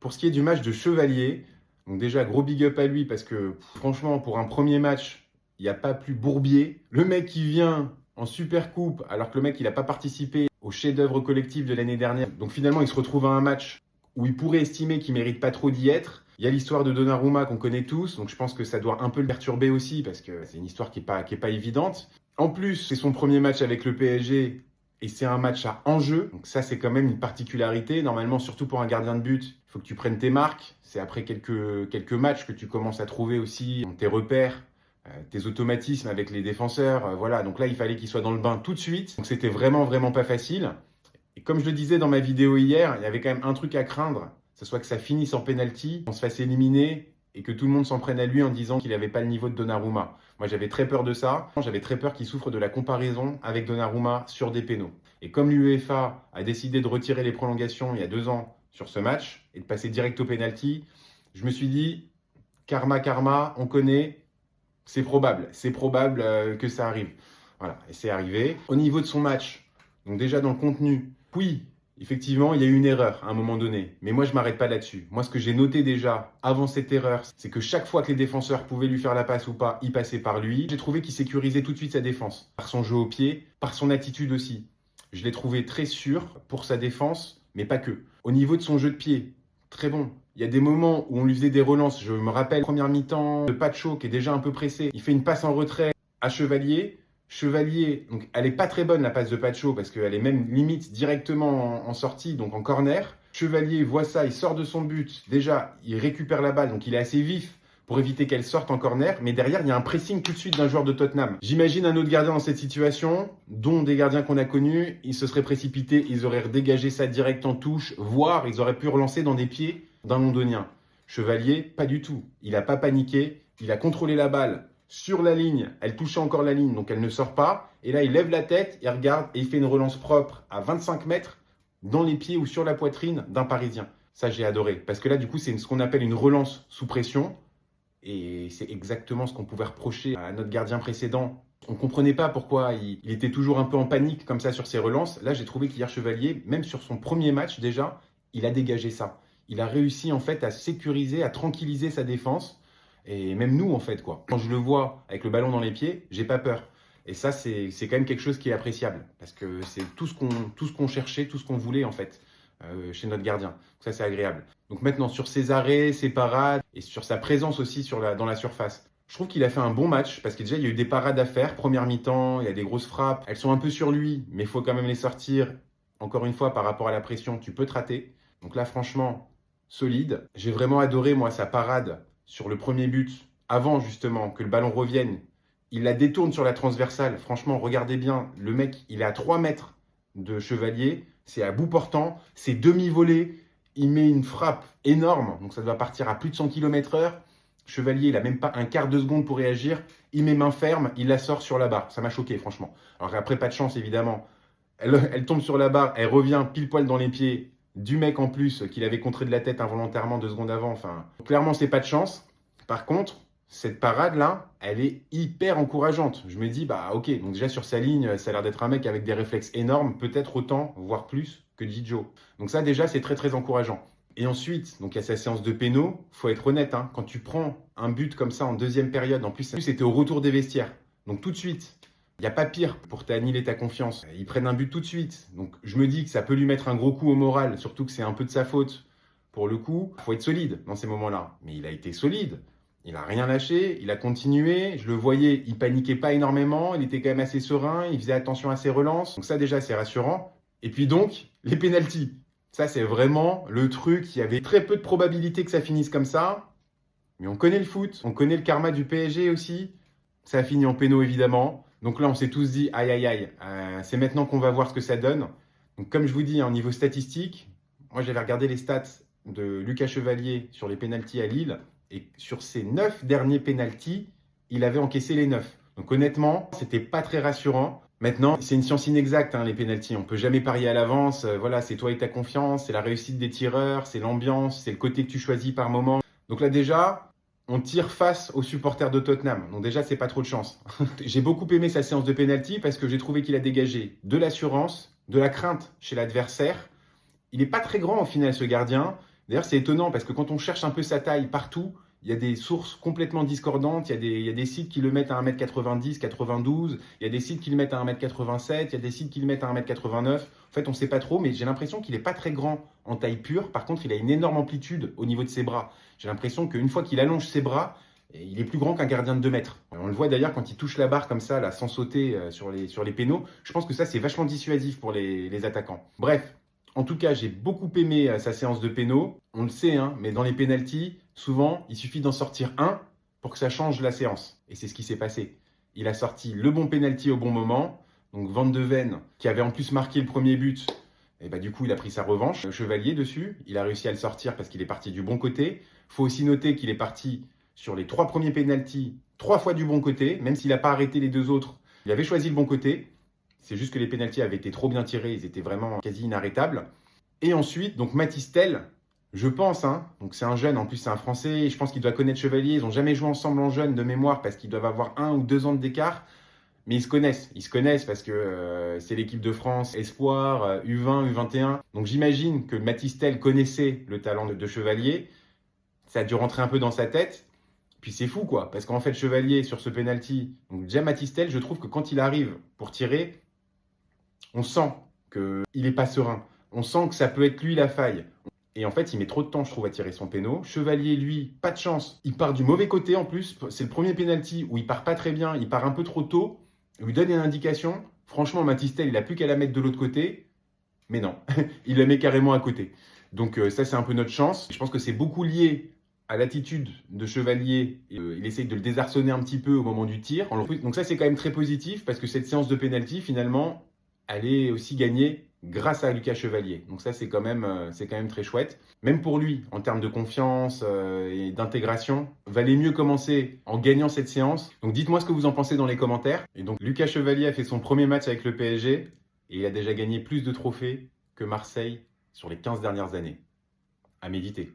Pour ce qui est du match de Chevalier, donc déjà gros big up à lui parce que franchement pour un premier match, il n'y a pas plus bourbier. Le mec qui vient en super coupe alors que le mec il n'a pas participé au chef-d'œuvre collectif de l'année dernière. Donc finalement il se retrouve à un match où il pourrait estimer qu'il mérite pas trop d'y être. Il y a l'histoire de Donnarumma qu'on connaît tous, donc je pense que ça doit un peu le perturber aussi parce que c'est une histoire qui est pas évidente. En plus, c'est son premier match avec le PSG et c'est un match à enjeu. Donc ça, c'est quand même une particularité. Normalement, surtout pour un gardien de but, il faut que tu prennes tes marques. C'est après quelques matchs que tu commences à trouver aussi tes repères, tes automatismes avec les défenseurs. Voilà, donc là, il fallait qu'il soit dans le bain tout de suite. Donc c'était vraiment pas facile. Et comme je le disais dans ma vidéo hier, il y avait quand même un truc à craindre. Que ce soit que ça finisse en penalty, qu'on se fasse éliminer et que tout le monde s'en prenne à lui en disant qu'il n'avait pas le niveau de Donnarumma. Moi, j'avais très peur de ça. J'avais très peur qu'il souffre de la comparaison avec Donnarumma sur des pénaux. Et comme l'UEFA a décidé de retirer les prolongations il y a 2 ans sur ce match et de passer direct au penalty, je me suis dit, karma, on connaît, c'est probable que ça arrive. Voilà, et c'est arrivé. Au niveau de son match, donc déjà dans le contenu, oui, effectivement, il y a eu une erreur à un moment donné. Mais moi, je ne m'arrête pas là-dessus. Moi, ce que j'ai noté déjà avant cette erreur, c'est que chaque fois que les défenseurs pouvaient lui faire la passe ou pas, ils passaient par lui. J'ai trouvé qu'il sécurisait tout de suite sa défense. Par son jeu au pied, par son attitude aussi. Je l'ai trouvé très sûr pour sa défense, mais pas que. Au niveau de son jeu de pied, très bon. Il y a des moments où on lui faisait des relances. Je me rappelle, première mi-temps, de Pacho qui est déjà un peu pressé. Il fait une passe en retrait à Chevalier. Chevalier, donc elle est pas très bonne la passe de Pacho parce qu'elle est même limite directement en sortie, donc en corner. Chevalier voit ça, il sort de son but. Déjà, il récupère la balle, donc il est assez vif pour éviter qu'elle sorte en corner. Mais derrière, il y a un pressing tout de suite d'un joueur de Tottenham. J'imagine un autre gardien dans cette situation, dont des gardiens qu'on a connus, ils se seraient précipités, ils auraient dégagé ça direct en touche, voire ils auraient pu relancer dans des pieds d'un Londonien. Chevalier, pas du tout. Il n'a pas paniqué, il a contrôlé la balle sur la ligne, elle touchait encore la ligne, donc elle ne sort pas. Et là, il lève la tête, il regarde et il fait une relance propre à 25 mètres dans les pieds ou sur la poitrine d'un Parisien. Ça, j'ai adoré. Parce que là, du coup, c'est ce qu'on appelle une relance sous pression. Et c'est exactement ce qu'on pouvait reprocher à notre gardien précédent. On ne comprenait pas pourquoi il était toujours un peu en panique comme ça sur ses relances. Là, j'ai trouvé qu'hier Chevalier, même sur son premier match déjà, il a dégagé ça. Il a réussi en fait à sécuriser, à tranquilliser sa défense. Et même nous, en fait, quoi. Quand je le vois avec le ballon dans les pieds, j'ai pas peur. Et ça, c'est quand même quelque chose qui est appréciable. Parce que c'est tout ce qu'on cherchait, tout ce qu'on voulait, en fait, chez notre gardien. Donc ça, c'est agréable. Donc maintenant, sur ses arrêts, ses parades, et sur sa présence aussi dans la surface, je trouve qu'il a fait un bon match. Parce que déjà, il y a eu des parades à faire. Première mi-temps, il y a des grosses frappes. Elles sont un peu sur lui, mais il faut quand même les sortir. Encore une fois, par rapport à la pression, tu peux te rater. Donc là, franchement, solide. J'ai vraiment adoré, moi, sa parade sur le premier but, avant justement que le ballon revienne, il la détourne sur la transversale. Franchement, regardez bien, le mec, il est à 3 mètres de Chevalier, c'est à bout portant, c'est demi-volé, il met une frappe énorme, donc ça doit partir à plus de 100 km/h. Chevalier, il n'a même pas un quart de seconde pour réagir, il met main ferme, il la sort sur la barre. Ça m'a choqué, franchement. Alors après, pas de chance, évidemment. Elle tombe sur la barre, elle revient pile poil dans les pieds du mec en plus qu'il avait contré de la tête involontairement 2 secondes avant. Enfin, clairement, c'est pas de chance. Par contre, cette parade-là, elle est hyper encourageante. Je me dis, bah ok, donc déjà sur sa ligne, ça a l'air d'être un mec avec des réflexes énormes, peut-être autant, voire plus que Gigio. Donc ça, déjà, c'est très encourageant. Et ensuite, donc il y a sa séance de pénaux. Faut être honnête, hein, quand tu prends un but comme ça en deuxième période, en plus c'était au retour des vestiaires. Donc tout de suite, il n'y a pas pire pour t'annihiler ta confiance. Ils prennent un but tout de suite. Donc je me dis que ça peut lui mettre un gros coup au moral, surtout que c'est un peu de sa faute. Pour le coup, il faut être solide dans ces moments-là. Mais il a été solide. Il n'a rien lâché, il a continué. Je le voyais, il paniquait pas énormément. Il était quand même assez serein, il faisait attention à ses relances. Donc ça déjà, c'est rassurant. Et puis donc, les pénaltys. Ça, c'est vraiment le truc. Il y avait très peu de probabilité que ça finisse comme ça. Mais on connaît le foot, on connaît le karma du PSG aussi. Ça a fini en péno évidemment. Donc là, on s'est tous dit, aïe, c'est maintenant qu'on va voir ce que ça donne. Donc comme je vous dis, au niveau statistique, moi j'avais regardé les stats de Lucas Chevalier sur les pénaltys à Lille. Et sur ses 9 derniers pénaltys, il avait encaissé les 9. Donc honnêtement, c'était pas très rassurant. Maintenant, c'est une science inexacte, hein, les pénaltys. On peut jamais parier à l'avance. Voilà, c'est toi et ta confiance, c'est la réussite des tireurs, c'est l'ambiance, c'est le côté que tu choisis par moment. Donc là déjà, on tire face aux supporters de Tottenham. Donc déjà, c'est pas trop de chance. J'ai beaucoup aimé sa séance de pénalty parce que j'ai trouvé qu'il a dégagé de l'assurance, de la crainte chez l'adversaire. Il n'est pas très grand au final, ce gardien, D'ailleurs, c'est étonnant parce que quand on cherche un peu sa taille partout, il y a des sources complètement discordantes. Il y a des sites qui le mettent à 1m90, 92. Il y a des sites qui le mettent à 1m87. Il y a des sites qui le mettent à 1m89. En fait, on ne sait pas trop, mais j'ai l'impression qu'il n'est pas très grand en taille pure. Par contre, il a une énorme amplitude au niveau de ses bras. J'ai l'impression qu'une fois qu'il allonge ses bras, il est plus grand qu'un gardien de 2 mètres. On le voit d'ailleurs quand il touche la barre comme ça, là, sans sauter sur les pénaux. Je pense que ça, c'est vachement dissuasif pour les attaquants. Bref, en tout cas, j'ai beaucoup aimé sa séance de pénaux. On le sait, hein, mais dans les pénaltys, souvent, il suffit d'en sortir un pour que ça change la séance. Et c'est ce qui s'est passé. Il a sorti le bon pénalty au bon moment. Donc Van de Ven, qui avait en plus marqué le premier but, et bah, du coup, il a pris sa revanche. Le Chevalier dessus, il a réussi à le sortir parce qu'il est parti du bon côté. Il faut aussi noter qu'il est parti sur les 3 premiers pénaltys 3 fois du bon côté, même s'il n'a pas arrêté les 2 autres. Il avait choisi le bon côté. C'est juste que les pénaltys avaient été trop bien tirés, ils étaient vraiment quasi inarrêtables. Et ensuite, donc Mathys Tel, je pense, hein, donc c'est un jeune, en plus c'est un Français, je pense qu'il doit connaître Chevalier, ils n'ont jamais joué ensemble en jeune de mémoire parce qu'ils doivent avoir 1 ou 2 ans d'écart, mais ils se connaissent parce que c'est l'équipe de France, Espoir, U20, U21. Donc j'imagine que Mathys Tel connaissait le talent de Chevalier, ça a dû rentrer un peu dans sa tête. Puis c'est fou quoi, parce qu'en fait Chevalier sur ce penalty, donc déjà Mathys Tel, je trouve que quand il arrive pour tirer, on sent qu'il n'est pas serein. On sent que ça peut être lui la faille. Et en fait, il met trop de temps, je trouve, à tirer son péno. Chevalier, lui, pas de chance. Il part du mauvais côté en plus. C'est le premier penalty où il part pas très bien. Il part un peu trop tôt. Il lui donne une indication. Franchement, Mathys Tel, il n'a plus qu'à la mettre de l'autre côté. Mais non, il la met carrément à côté. Donc ça, c'est un peu notre chance. Je pense que c'est beaucoup lié à l'attitude de Chevalier. Il essaye de le désarçonner un petit peu au moment du tir. Donc ça, c'est quand même très positif parce que cette séance de penalty, finalement, elle est aussi gagnée grâce à Lucas Chevalier. Donc ça, c'est quand même très chouette. Même pour lui, en termes de confiance et d'intégration, valait mieux commencer en gagnant cette séance. Donc dites-moi ce que vous en pensez dans les commentaires. Et donc Lucas Chevalier a fait son premier match avec le PSG et il a déjà gagné plus de trophées que Marseille sur les 15 dernières années. À méditer.